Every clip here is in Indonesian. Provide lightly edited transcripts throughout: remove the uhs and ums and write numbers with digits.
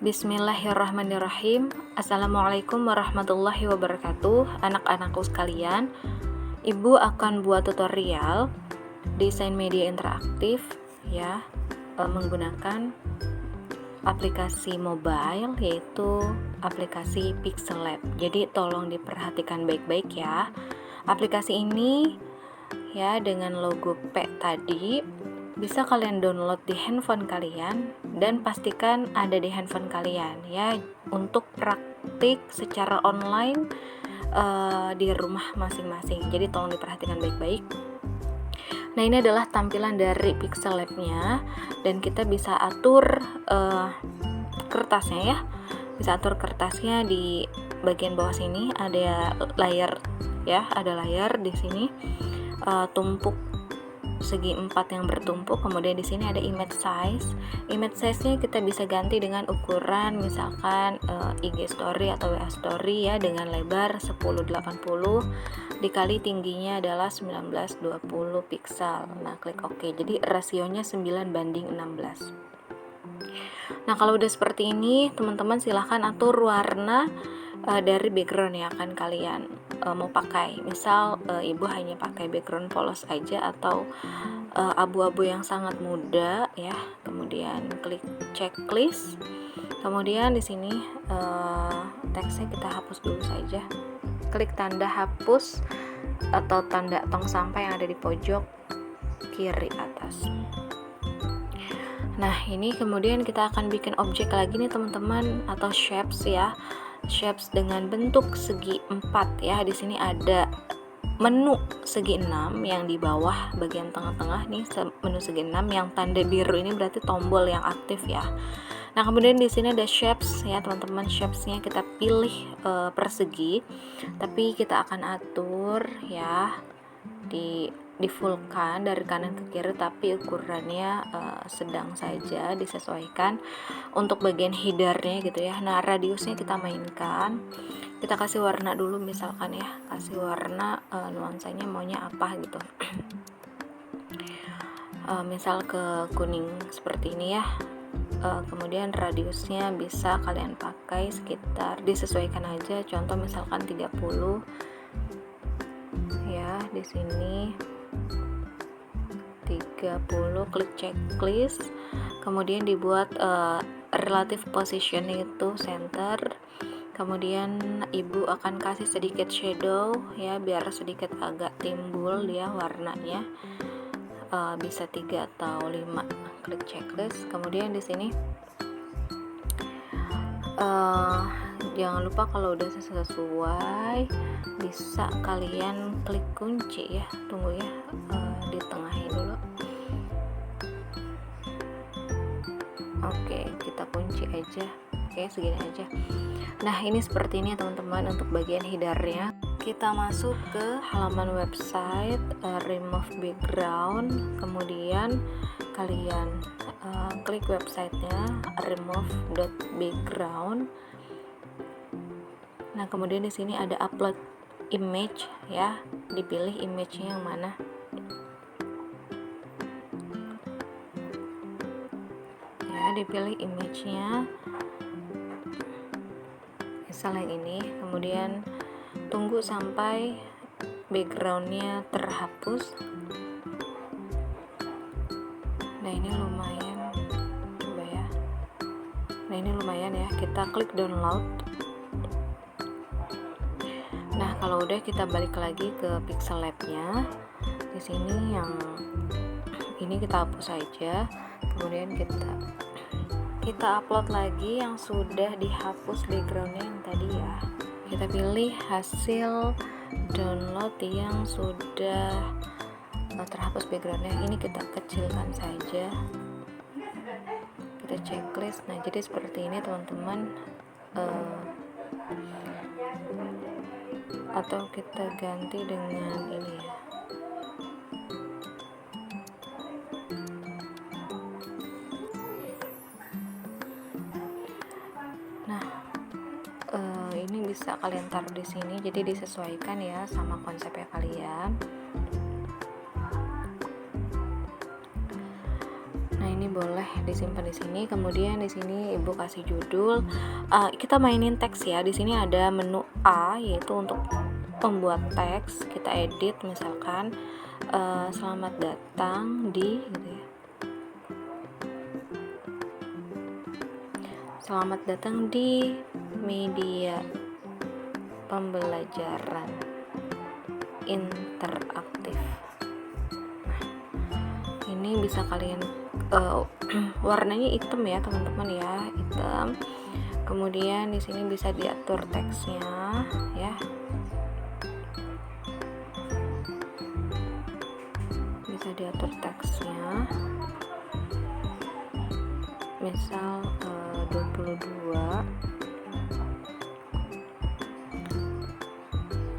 Bismillahirrahmanirrahim. Assalamualaikum warahmatullahi wabarakatuh. Anak-anakku sekalian, Ibu akan buat tutorial desain media interaktif ya, menggunakan aplikasi mobile, yaitu aplikasi Pixel Lab. Jadi tolong diperhatikan baik-baik ya. Aplikasi ini ya, dengan logo P tadi bisa kalian download di handphone kalian dan pastikan ada di handphone kalian ya, untuk praktik secara online di rumah masing-masing. Jadi tolong diperhatikan baik-baik. Nah, ini adalah tampilan dari Pixel Lab-nya, dan kita bisa atur kertasnya ya. Bisa atur kertasnya di bagian bawah sini, ada layar ya, ada layar di sini, tumpuk segi 4 yang bertumpuk. Kemudian di sini ada image size. Image size-nya kita bisa ganti dengan ukuran, misalkan IG story atau WA story ya, dengan lebar 1080 dikali tingginya adalah 1920 pixel. Nah, klik OK. Jadi rasionya 9:16. Nah, kalau udah seperti ini, teman-teman silahkan atur warna dari background yang akan kalian mau pakai. Misal Ibu hanya pakai background polos aja, atau abu-abu yang sangat muda ya. Kemudian klik checklist. Kemudian di sini teksnya kita hapus dulu saja. Klik tanda hapus atau tanda tong sampah yang ada di pojok kiri atas. Nah, ini kemudian kita akan bikin objek lagi nih teman-teman, atau shapes ya. Shapes dengan bentuk segi 4 ya. Di sini ada menu segi 6 yang di bawah bagian tengah-tengah nih, menu segi 6 yang tanda biru ini berarti tombol yang aktif ya. Nah, kemudian di sini ada shapes ya teman-teman. Shapes-nya kita pilih persegi, tapi kita akan atur ya, di fullkan dari kanan ke kiri, tapi ukurannya sedang saja, disesuaikan untuk bagian headernya gitu ya. Nah, radiusnya kita mainkan, kita kasih warna dulu misalkan ya, kasih warna nuansanya maunya apa gitu. Misal ke kuning seperti ini ya. Kemudian radiusnya bisa kalian pakai sekitar, disesuaikan aja, contoh misalkan 30 ya. Di sini 30, klik checklist. Kemudian dibuat relative position itu center. Kemudian Ibu akan kasih sedikit shadow ya, biar sedikit agak timbul dia warnanya, bisa 3 atau 5. Klik checklist. Kemudian di sini jangan lupa kalau udah sesuai bisa kalian klik kunci ya. Tunggu ya, ditengahin dulu. Oke, kita kunci aja. Oke, segini aja. Nah, ini seperti ini ya teman-teman untuk bagian headernya. Kita masuk ke halaman website, remove background. Kemudian kalian klik websitenya, remove.background. Nah, kemudian di sini ada upload image ya, dipilih image-nya yang mana. Ya, dipilih image-nya, misal yang ini. Kemudian tunggu sampai background-nya terhapus. Nah, ini lumayan, coba ya. Nah, ini lumayan ya, kita klik download. Nah, kalau udah kita balik lagi ke Pixel Lab-nya. Di sini yang ini kita hapus saja. Kemudian kita upload lagi yang sudah dihapus background-nya yang tadi ya. Kita pilih hasil download yang sudah terhapus background-nya. Ini kita kecilkan saja. Kita checklist. Nah, jadi seperti ini teman-teman. Atau kita ganti dengan ini ya. Nah, ini bisa kalian taruh di sini, jadi disesuaikan ya sama konsepnya kalian. Nah, ini boleh disimpan di sini. Kemudian di sini ibu kasih judul. Kita mainin teks ya. Di sini ada menu A, yaitu untuk membuat teks. Kita edit misalkan selamat datang di gitu ya. Selamat datang di media pembelajaran interaktif. Ini bisa kalian warnanya hitam ya teman-teman ya, hitam. Kemudian di sini bisa diatur teksnya ya, bisa diatur teksnya, misal 22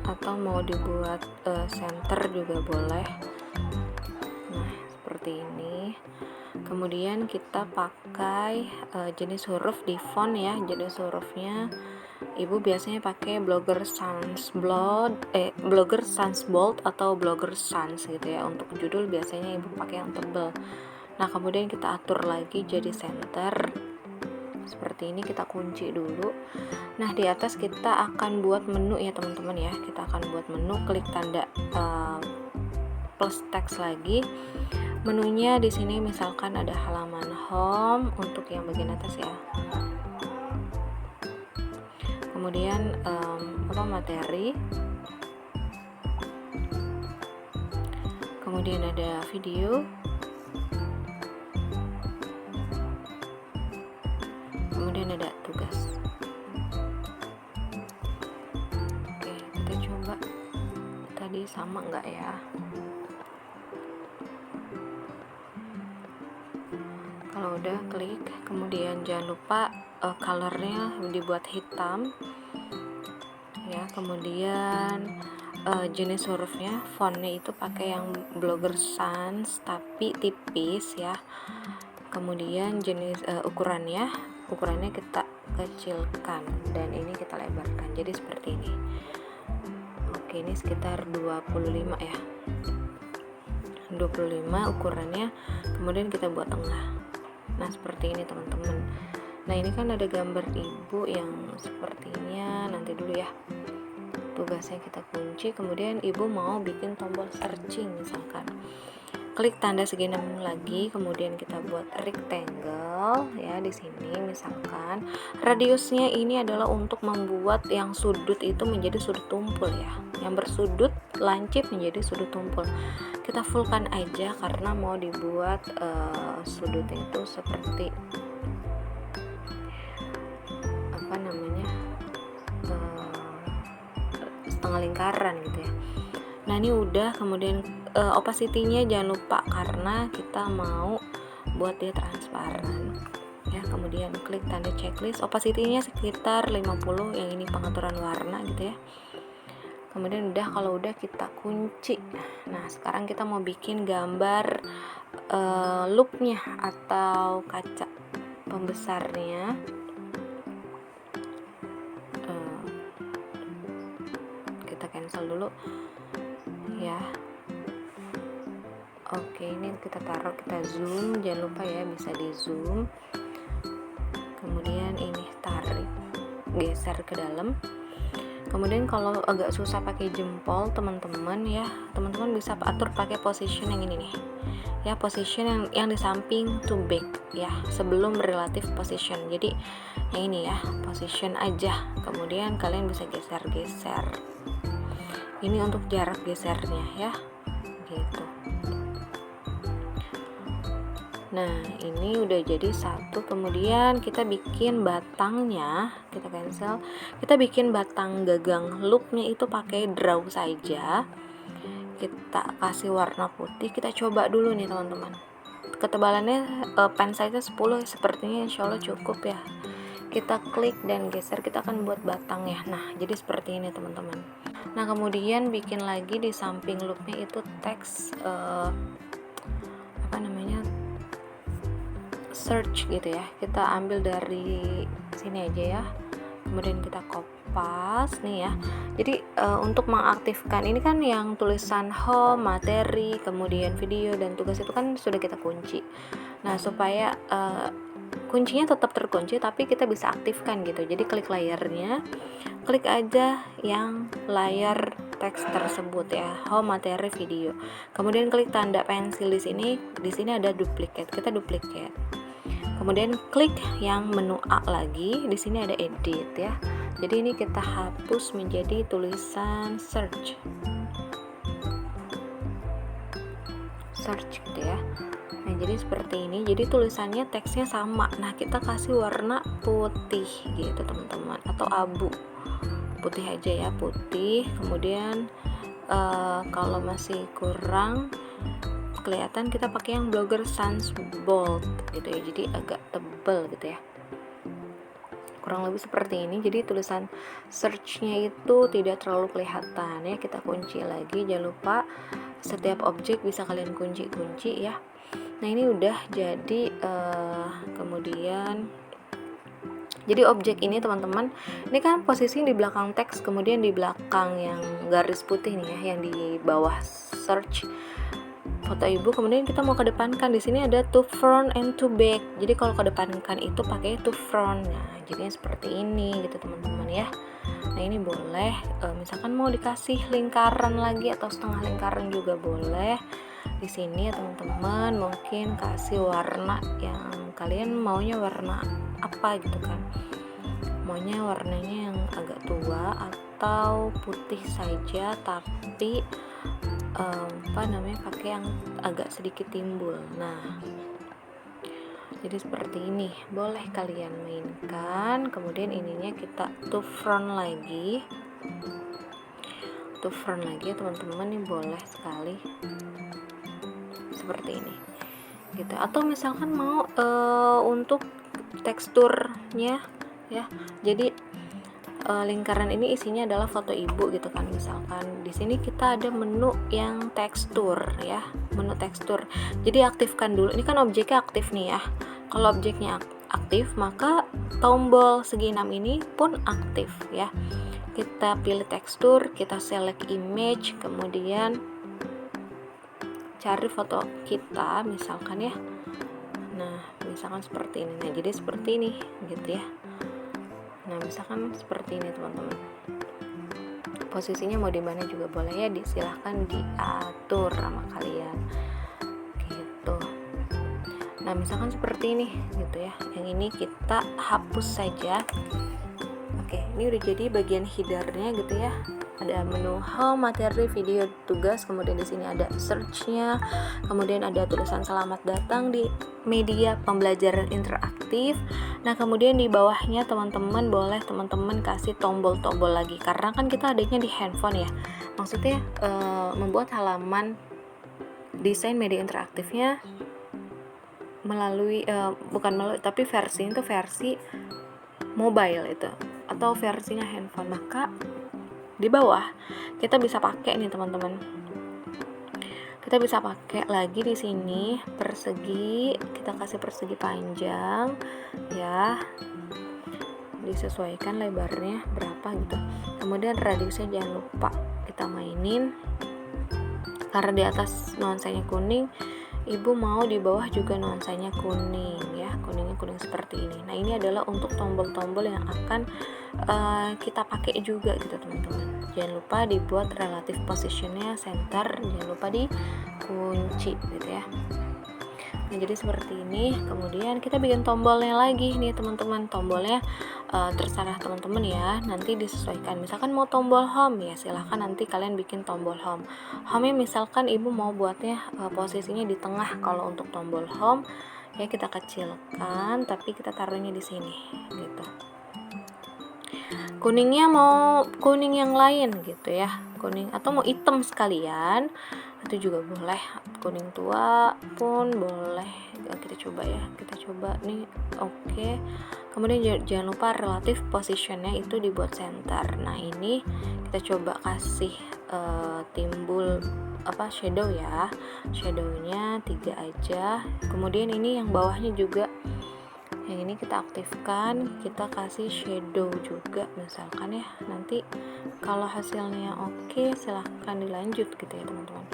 atau mau dibuat center juga boleh. Nah seperti ini. Kemudian kita pakai jenis huruf di font ya. Jenis hurufnya ibu biasanya pakai Blogger Sans Bold atau Blogger Sans gitu ya. Untuk judul biasanya ibu pakai yang tebal. Nah kemudian kita atur lagi jadi center seperti ini. Kita kunci dulu. Nah di atas kita akan buat menu ya teman-teman ya. Kita akan buat menu, klik tanda plus teks lagi. Menunya di sini misalkan ada halaman home untuk yang bagian atas ya. Kemudian materi. Kemudian ada video. Kemudian ada tugas. Oke, kita coba tadi sama enggak ya. Kalau udah klik, kemudian jangan lupa colornya dibuat hitam ya. Kemudian jenis hurufnya, fontnya itu pakai yang Blogger Sans tapi tipis ya. Kemudian jenis ukurannya kita kecilkan dan ini kita lebarkan jadi seperti ini. Oke, ini sekitar 25 ya, 25 ukurannya. Kemudian kita buat tengah. Nah seperti ini teman-teman. Nah ini kan ada gambar ibu yang sepertinya, nanti dulu ya, tugasnya kita kunci. Kemudian ibu mau bikin tombol searching misalkan, klik tanda segi enam lagi. Kemudian kita buat rectangle ya. Di sini misalkan radiusnya ini adalah untuk membuat yang sudut itu menjadi sudut tumpul ya, yang bersudut lancip menjadi sudut tumpul. Kita fullkan aja karena mau dibuat sudutnya itu seperti setengah lingkaran gitu ya. Nah ini udah. Kemudian opacity-nya jangan lupa karena kita mau buat dia transparan ya. Kemudian klik tanda checklist, opacity-nya sekitar 50, yang ini pengaturan warna gitu ya. Kemudian udah, kalau udah kita kunci. Nah sekarang kita mau bikin gambar loopnya atau kaca pembesarnya. Kita cancel dulu ya. Oke, ini kita taruh, kita zoom, jangan lupa ya bisa di zoom. Kemudian ini tarik, geser ke dalam. Kemudian kalau agak susah pakai jempol teman-teman ya, teman-teman bisa atur pakai position yang ini nih ya, position yang di samping to back ya, sebelum relative position. Jadi yang ini ya, position aja. Kemudian kalian bisa geser-geser. Ini untuk jarak gesernya ya, gitu. Nah ini udah jadi satu. Kemudian kita bikin batangnya, kita cancel. Kita bikin batang gagang loopnya itu pakai draw saja. Kita kasih warna putih. Kita coba dulu nih teman-teman. Ketebalannya pen size 10, sepertinya insya Allah cukup ya. Kita klik dan geser, kita akan buat batang ya. Nah jadi seperti ini teman-teman. Nah kemudian bikin lagi di samping loopnya itu teks search gitu ya. Kita ambil dari sini aja ya. Kemudian kita copy pas nih ya. Jadi untuk mengaktifkan ini kan yang tulisan home, materi, kemudian video dan tugas itu kan sudah kita kunci. Nah, supaya kuncinya tetap terkunci tapi kita bisa aktifkan gitu. Jadi klik layarnya, klik aja yang layar teks tersebut ya, home, materi, video. Kemudian klik tanda pensil di sini. Di sini ada duplicate. Kita duplicate. Kemudian klik yang menu A lagi. Di sini ada edit ya. Jadi ini kita hapus menjadi tulisan search. Search gitu ya. Nah, jadi seperti ini. Jadi tulisannya, teksnya sama. Nah, kita kasih warna putih gitu, teman-teman, atau abu. Putih aja ya, putih. Kemudian kalau masih kurang kelihatan, kita pakai yang Blogger Sans Bold gitu ya. Jadi agak tebal gitu ya. Kurang lebih seperti ini. Jadi tulisan search-nya itu tidak terlalu kelihatan ya. Kita kunci lagi. Jangan lupa setiap objek bisa kalian kunci ya. Nah, ini udah jadi. Kemudian jadi objek ini, teman-teman, ini kan posisi di belakang teks, kemudian di belakang yang garis putih nih ya, yang di bawah search foto ibu. Kemudian kita mau kedepankan, di sini ada to front and to back. Jadi kalau kedepankan itu pakai to front. Nah, jadinya seperti ini gitu, teman-teman ya. Nah, ini boleh misalkan mau dikasih lingkaran lagi atau setengah lingkaran juga boleh. Di sini ya, teman-teman, mungkin kasih warna yang kalian maunya warna apa gitu kan. Maunya warnanya yang agak tua atau putih saja tapi pakai yang agak sedikit timbul. Nah, jadi seperti ini, boleh kalian mainkan. Kemudian ininya kita to front lagi, teman-teman, ini boleh sekali seperti ini gitu. Atau misalkan mau untuk teksturnya ya, jadi lingkaran ini isinya adalah foto ibu gitu kan. Misalkan di sini kita ada menu yang tekstur ya, menu tekstur. Jadi aktifkan dulu. Ini kan objeknya aktif nih ya. Kalau objeknya aktif, maka tombol segi 6 ini pun aktif ya. Kita pilih tekstur, kita select image, kemudian cari foto kita misalkan ya. Nah, misalkan seperti ini. Nah, jadi seperti ini gitu ya. Nah, misalkan seperti ini, teman-teman. Posisinya mau di mana juga boleh ya, silahkan diatur sama kalian gitu. Nah, misalkan seperti ini gitu ya. Yang ini kita hapus saja. Oke, ini udah jadi bagian header-nya gitu ya. Ada menu home, materi, video, tugas, kemudian di sini ada search-nya, kemudian ada tulisan selamat datang di media pembelajaran interaktif. Nah, kemudian di bawahnya teman-teman boleh teman-teman kasih tombol-tombol lagi, karena kan kita adanya di handphone ya. Maksudnya membuat halaman desain media interaktifnya melalui tapi versi itu versi mobile itu atau versinya handphone. Maka di bawah kita bisa pakai nih, teman-teman. Kita bisa pakai lagi di sini persegi, kita kasih persegi panjang ya. Disesuaikan lebarnya berapa gitu. Kemudian radiusnya jangan lupa kita mainin. Karena di atas nuansanya kuning, ibu mau di bawah juga nuansanya kuning ya. Kuningnya kuning seperti ini. Nah, ini adalah untuk tombol-tombol yang akan kita pakai juga gitu, teman-teman. Jangan lupa dibuat relative positionnya center, jangan lupa dikunci gitu ya. Nah, jadi seperti ini. Kemudian kita bikin tombolnya lagi nih, teman-teman. Tombolnya terserah teman-teman ya, nanti disesuaikan. Misalkan mau tombol home ya, silahkan nanti kalian bikin tombol home. Home-nya misalkan ibu mau buatnya posisinya di tengah. Kalau untuk tombol home ya kita kecilkan, tapi kita taruhnya di sini gitu. Kuningnya mau kuning yang lain gitu ya, kuning atau mau hitam sekalian itu juga boleh, kuning tua pun boleh. Kita coba ya, kita coba nih. Oke. Kemudian jangan lupa relative positionnya itu dibuat center. Nah, ini kita coba kasih timbul shadow ya, shadownya 3 aja. Kemudian ini yang bawahnya juga Yang ini kita aktifkan, kita kasih shadow juga misalkan ya. Nanti kalau hasilnya oke, silahkan dilanjut gitu ya teman-teman.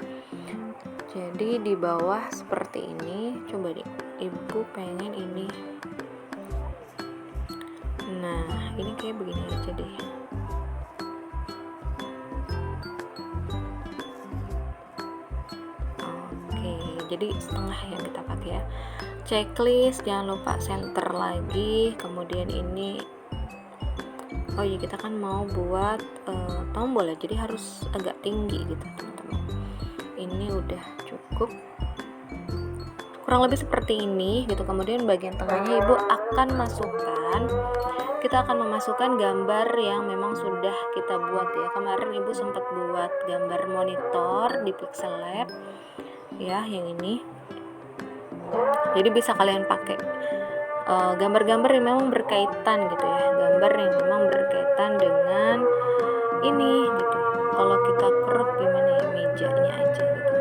Jadi di bawah seperti ini, coba deh, ibu pengen ini. Nah, ini kayak begini aja deh. Oke, jadi setengah yang kita pakai ya. Checklist, jangan lupa center lagi. Kemudian ini, oh iya, kita kan mau buat tombol ya, jadi harus agak tinggi gitu teman-teman. Ini udah cukup, kurang lebih seperti ini gitu. Kemudian bagian tengahnya ibu akan masukkan, kita akan memasukkan gambar yang memang sudah kita buat ya. Kemarin ibu sempat buat gambar monitor di Pixel Lab ya, yang ini. Jadi bisa kalian pakai gambar-gambar yang memang berkaitan gitu ya, gambar yang memang berkaitan dengan ini gitu. Kalau kita crop gimana ya, mejanya aja gitu.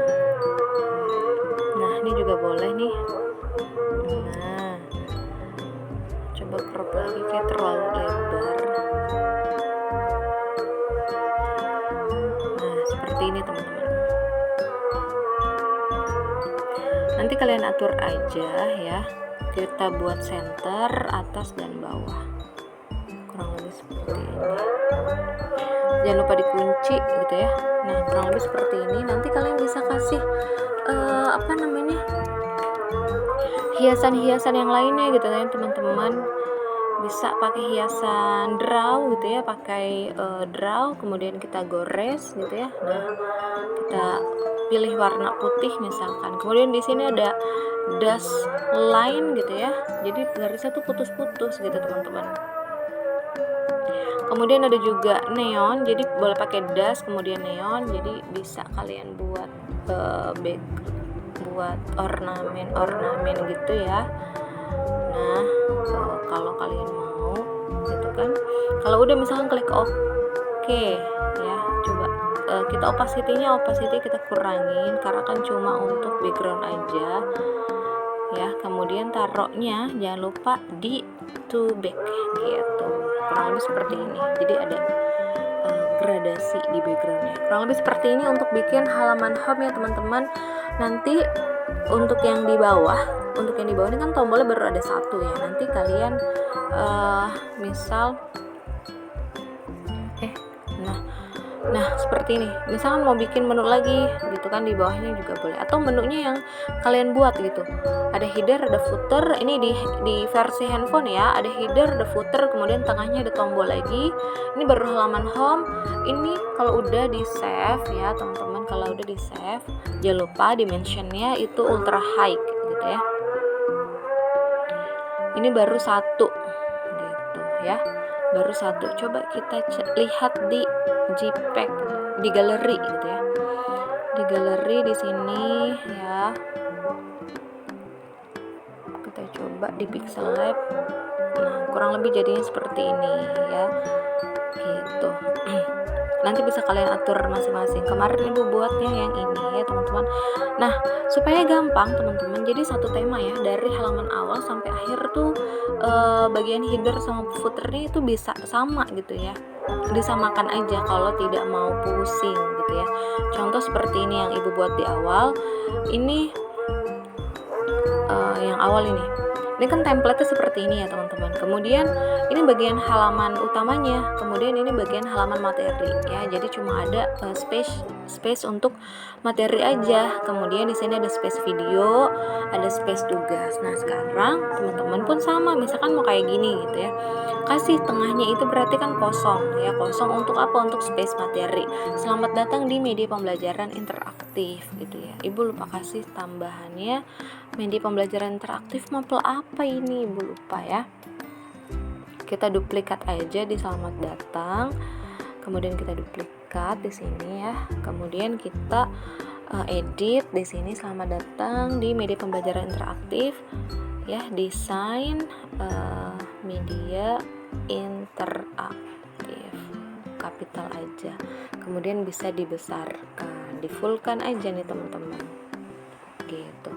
Nah, ini juga boleh nih. Nah, coba crop lagi, kayak terlalu lebar. Nah, seperti ini teman-teman. Nanti kalian atur aja ya, kita buat center, atas dan bawah, kurang lebih seperti ini. Jangan lupa dikunci gitu ya. Nah, kurang lebih seperti ini. Nanti kalian bisa kasih hiasan-hiasan yang lainnya gitu ya teman-teman. Bisa pakai hiasan draw gitu ya, pakai draw, kemudian kita gores gitu ya. Nah, kita pilih warna putih misalkan. Kemudian di sini ada dash line gitu ya, jadi garisnya tuh putus-putus gitu teman-teman. Kemudian ada juga neon, jadi boleh pakai dash kemudian neon, jadi bisa kalian buat buat ornamen gitu ya. Nah, kalau kalian mau gitu kan, kalau udah misalkan klik oke ya, coba kita opacity kita kurangin karena kan cuma untuk background aja ya. Kemudian taruhnya jangan lupa di to back gitu, kurang lebih seperti ini. Jadi ada gradasi di backgroundnya, kurang lebih seperti ini untuk bikin halaman home ya teman-teman. Nanti untuk yang di bawah ini kan tombolnya baru ada satu ya. Nanti kalian misal nah seperti ini, misalkan mau bikin menu lagi gitu kan, di bawahnya juga boleh, atau menunya yang kalian buat gitu. Ada header, ada footer. Ini di versi handphone ya, ada header, ada footer, kemudian tengahnya ada tombol lagi. Ini baru halaman home. Ini kalau udah di save ya teman-teman, kalau udah di save jangan lupa dimensionnya itu ultra high gitu ya. Ini baru satu gitu ya, baru satu. Coba kita lihat di JPEG, di galeri gitu ya, di galeri di sini ya. Kita coba di Pixel Lab. Nah, kurang lebih jadinya seperti ini ya gitu. Nanti bisa kalian atur masing-masing. Kemarin ibu buatnya yang ini ya teman-teman. Nah, supaya gampang teman-teman, jadi satu tema ya, dari halaman awal sampai akhir tuh bagian header sama footernya itu bisa sama gitu ya, disamakan aja kalau tidak mau pusing gitu ya. Contoh seperti ini yang ibu buat di awal ini, yang awal ini kan template-nya seperti ini ya teman-teman. Kemudian ini bagian halaman utamanya, kemudian ini bagian halaman materi ya. Jadi cuma ada space untuk materi aja. Kemudian di sini ada space video, ada space tugas. Nah, sekarang teman-teman pun sama, misalkan mau kayak gini gitu ya. Kasih tengahnya itu berarti kan kosong ya. Kosong untuk apa? Untuk space materi. Selamat datang di media pembelajaran interaktif gitu ya. Ibu lupa kasih tambahannya media pembelajaran interaktif, mapel apa ini ibu lupa ya. Kita duplikat aja di selamat datang, kemudian kita duplikat di sini ya, kemudian kita edit di sini selamat datang di media pembelajaran interaktif ya, desain media interaktif, kapital aja, kemudian bisa dibesarkan, di fullkan aja nih teman-teman gitu.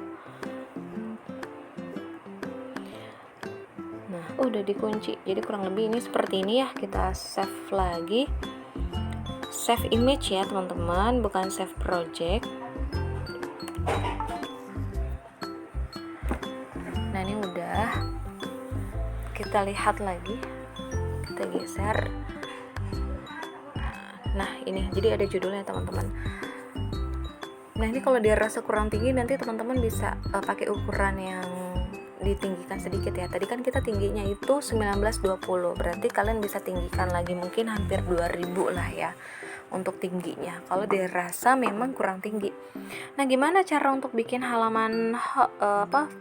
udah dikunci. Jadi kurang lebih ini seperti ini ya. Kita save lagi, save image ya teman-teman, bukan save project. Nah ini udah, kita lihat lagi, kita geser. Nah ini jadi ada judulnya teman-teman. Nah ini kalau dia rasa kurang tinggi, nanti teman-teman bisa pakai ukuran yang ditinggikan sedikit ya. Tadi kan kita tingginya itu 1920, berarti kalian bisa tinggikan lagi mungkin hampir 2000 lah ya untuk tingginya kalau dia rasa memang kurang tinggi. Nah gimana cara untuk bikin halaman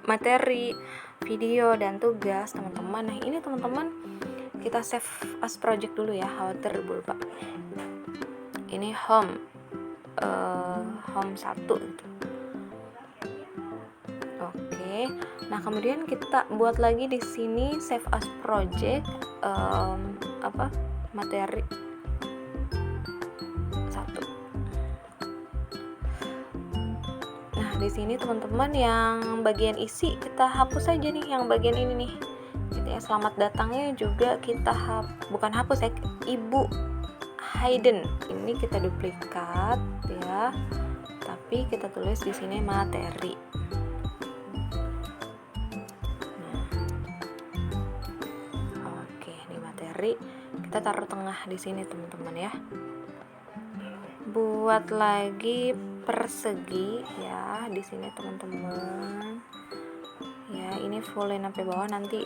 materi, video dan tugas teman-teman? Nah ini teman-teman kita save as project dulu ya, khawatir lupa. Ini home 1 gitu. Oke. Nah kemudian kita buat lagi di sini save as project materi 1. Nah di sini teman-teman yang bagian isi kita hapus aja nih, yang bagian ini nih gitu ya. Selamat datangnya juga kita bukan hapus ya, Ibu Hayden ini kita duplikat ya, tapi kita tulis di sini materi. Kita taruh tengah di sini teman-teman ya. Buat lagi persegi ya di sini teman-teman. Ya, ini fullin sampai bawah, nanti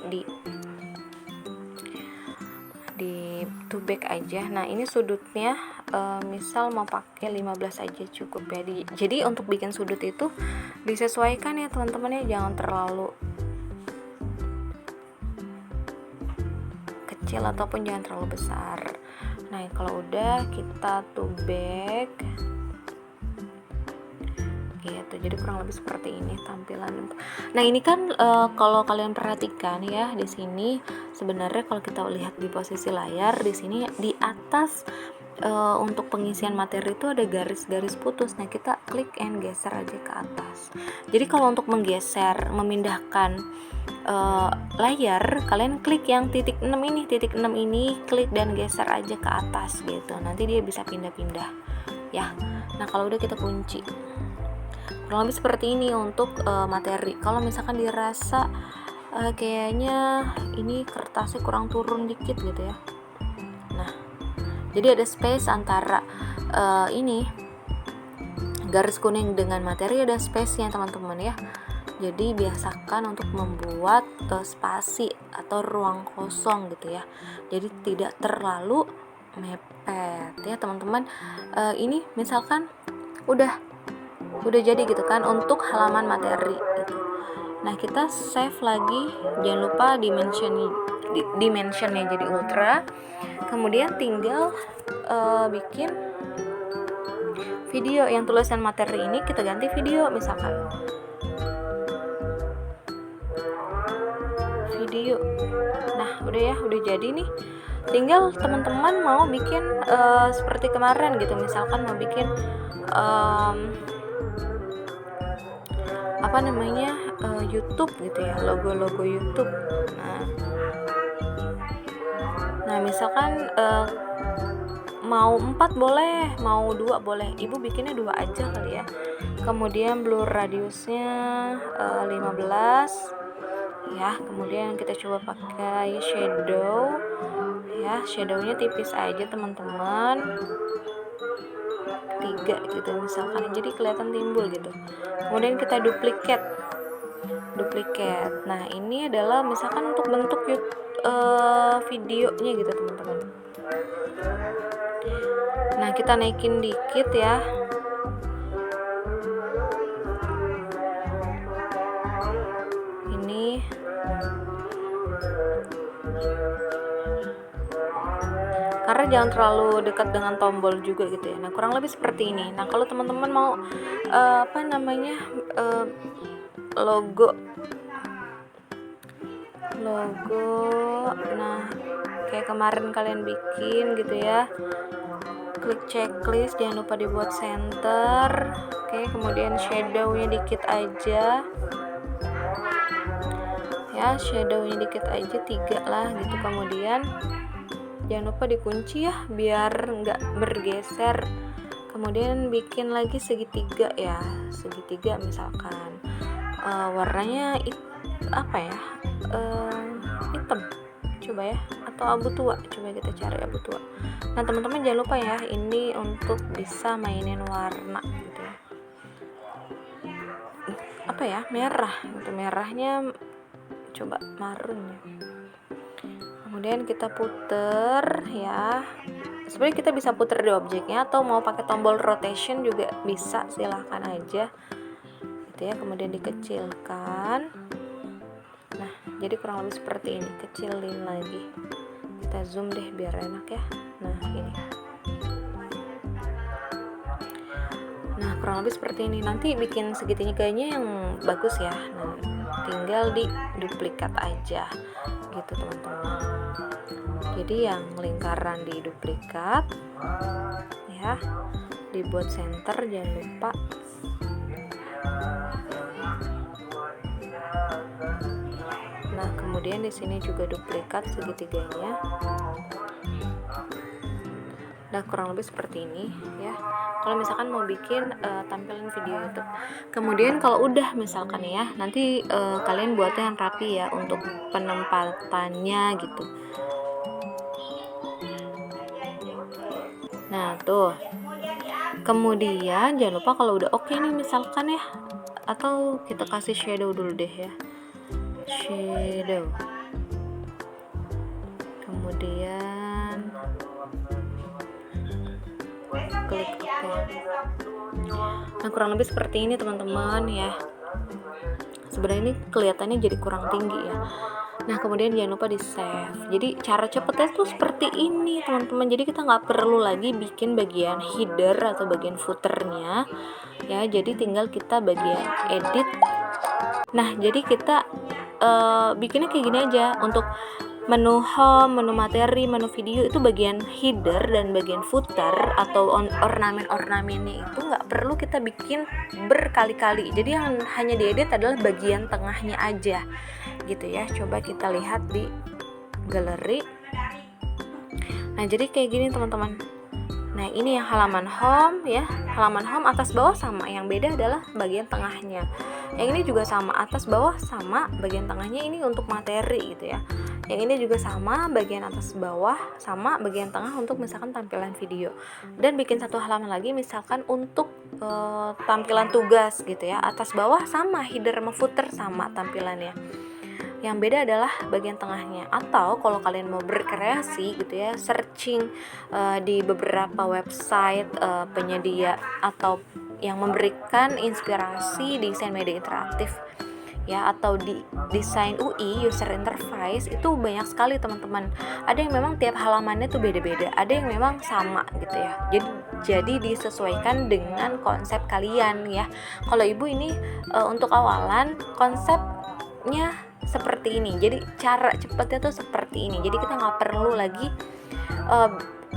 di 2 back aja. Nah, ini sudutnya misal mau pakai 15 aja cukup ya. Jadi untuk bikin sudut itu disesuaikan ya teman-teman ya, jangan terlalu kecil ataupun jangan terlalu besar. Nah kalau udah kita 2 back gitu, jadi kurang lebih seperti ini tampilan. Nah ini kan kalau kalian perhatikan ya, di sini sebenarnya kalau kita lihat di posisi layar di sini di atas untuk pengisian materi itu ada garis-garis putus. Nah kita klik and geser aja ke atas. Jadi kalau untuk menggeser, memindahkan layar, kalian klik yang titik 6 ini, klik dan geser aja ke atas gitu. Nanti dia bisa pindah-pindah ya. Nah kalau udah kita kunci. Kurang lebih seperti ini untuk materi. Kalau misalkan dirasa kayaknya ini kertasnya kurang turun dikit gitu ya. Nah jadi ada space antara ini garis kuning dengan materi, ada space-nya teman-teman ya. Jadi biasakan untuk membuat spasi atau ruang kosong gitu ya. Jadi tidak terlalu mepet ya teman-teman. Ini misalkan udah jadi gitu kan untuk halaman materi gitu. Nah kita save lagi, jangan lupa dimensionnya jadi ultra. Kemudian tinggal bikin video yang tulisan materi ini kita ganti video misalkan. Video. Nah udah ya, udah jadi nih. Tinggal teman-teman mau bikin seperti kemarin gitu, misalkan mau bikin YouTube gitu ya, logo YouTube. Nah misalkan mau 4 boleh, mau 2 boleh, ibu bikinnya 2 aja kali ya. Kemudian blur radiusnya 15 ya. Kemudian kita coba pakai shadow ya, shadownya tipis aja teman-teman, 3 gitu misalkan, jadi kelihatan timbul gitu. Kemudian kita duplicate. Nah ini adalah misalkan untuk bentuk videonya gitu teman-teman. Nah kita naikin dikit ya. Ini karena jangan terlalu dekat dengan tombol juga gitu ya. Nah kurang lebih seperti ini. Nah kalau teman-teman mau logo, nah kayak kemarin kalian bikin gitu ya, klik checklist, jangan lupa dibuat center. Oke, kemudian shadownya dikit aja ya, ya, shadownya dikit aja, 3 lah gitu. Kemudian jangan lupa dikunci ya biar nggak bergeser. Kemudian bikin lagi segitiga ya, segitiga misalkan warnanya apa ya, hitam coba ya, atau abu tua, coba kita cari abu tua. Nah teman-teman jangan lupa ya, ini untuk bisa mainin warna gitu ya, apa ya, merah gitu, merahnya coba marun ya. Kemudian kita puter ya, sebenarnya kita bisa puter di objeknya atau mau pakai tombol rotation juga bisa, silahkan aja gitu ya. Kemudian dikecilkan. Nah jadi kurang lebih seperti ini, kecilin lagi, kita zoom deh biar enak ya. Nah ini, nah kurang lebih seperti ini. Nanti bikin segitiganya yang bagus ya, nah tinggal di duplikat aja gitu teman-teman. Jadi yang lingkaran di duplikat ya, dibuat center, jangan lupa. Nah kemudian di sini juga duplikat segitiganya. Nah kurang lebih seperti ini ya, kalau misalkan mau bikin tampilan video YouTube. Kemudian kalau udah misalkan ya, nanti kalian buatnya yang rapi ya untuk penempatannya gitu. Nah tuh, kemudian jangan lupa kalau udah oke nih misalkan ya, atau kita kasih shadow dulu deh ya, shadow. Kemudian klik OK. Nah kurang lebih seperti ini teman-teman ya. Sebenarnya ini kelihatannya jadi kurang tinggi ya. Nah kemudian jangan lupa di save. Jadi cara cepetnya tuh seperti ini teman-teman. Jadi kita nggak perlu lagi bikin bagian header atau bagian footernya ya. Jadi tinggal kita bagian edit. Nah jadi kita bikinnya kayak gini aja. Untuk menu home, menu materi, menu video itu bagian header dan bagian footer atau ornamen-ornamennya itu nggak perlu kita bikin berkali-kali. Jadi yang hanya diedit adalah bagian tengahnya aja gitu ya. Coba kita lihat di galeri. Nah jadi kayak gini teman-teman. Nah ini yang halaman home ya, halaman home atas bawah sama, yang beda adalah bagian tengahnya. Yang ini juga sama, atas bawah sama, bagian tengahnya ini untuk materi gitu ya. Yang ini juga sama, bagian atas bawah sama, bagian tengah untuk misalkan tampilan video. Dan bikin satu halaman lagi misalkan untuk tampilan tugas gitu ya, atas bawah sama, header sama footer sama tampilannya. Yang beda adalah bagian tengahnya. Atau kalau kalian mau berkreasi gitu ya, searching di beberapa website penyedia atau yang memberikan inspirasi desain media interaktif ya, atau di desain UI user interface, itu banyak sekali teman-teman. Ada yang memang tiap halamannya tuh beda-beda, ada yang memang sama gitu ya. Jadi disesuaikan dengan konsep kalian ya. Kalau ibu ini untuk awalan konsepnya seperti ini, jadi cara cepatnya tuh seperti ini. Jadi kita nggak perlu lagi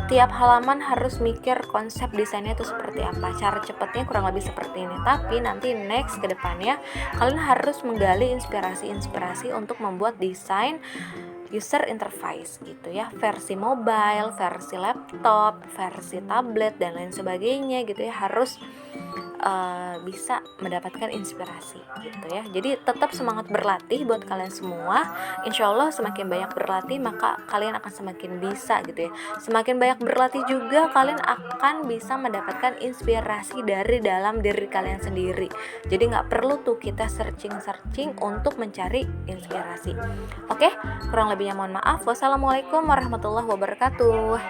tiap halaman harus mikir konsep desainnya itu seperti apa. Cara cepatnya kurang lebih seperti ini. Tapi nanti next ke depannya kalian harus menggali inspirasi untuk membuat desain user interface gitu ya, versi mobile, versi laptop, versi tablet dan lain sebagainya gitu ya. Harus bisa mendapatkan inspirasi gitu ya. Jadi tetap semangat berlatih buat kalian semua. Insya Allah semakin banyak berlatih maka kalian akan semakin bisa gitu ya. Semakin banyak berlatih juga kalian akan bisa mendapatkan inspirasi dari dalam diri kalian sendiri. Jadi nggak perlu tuh kita searching untuk mencari inspirasi. Oke, kurang lebihnya mohon maaf. Wassalamualaikum warahmatullahi wabarakatuh.